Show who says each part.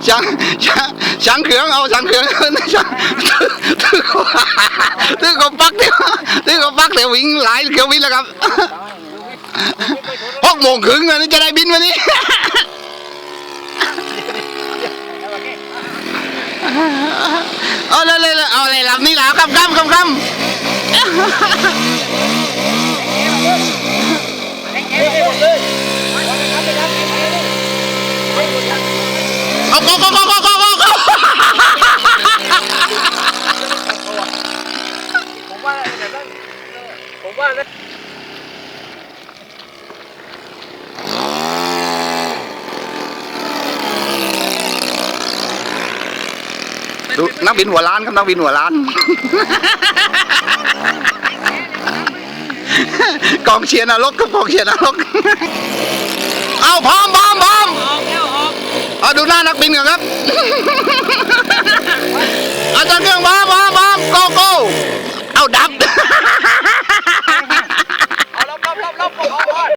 Speaker 1: ช่างเครื่องเอาช่างเครื่องช่างตื้อก็ปักเดี๋ยววิ่งหลายเกี่ยววิ่งแล้วครับ6:30นะนี่จะได้บินวันนี้เอาเลยเอาเลยลำนี้แล้วครับเอาก็
Speaker 2: ผมว่า
Speaker 1: ดูนักบินหัวล้านครับนักบินหัวล้านกองเชียร์นรกครับกองเชียร์นรกเอาพร้อมเอาดูหน้านักบินก่อนครับอาจารย์เครื่องพร้อมโกเอาดับ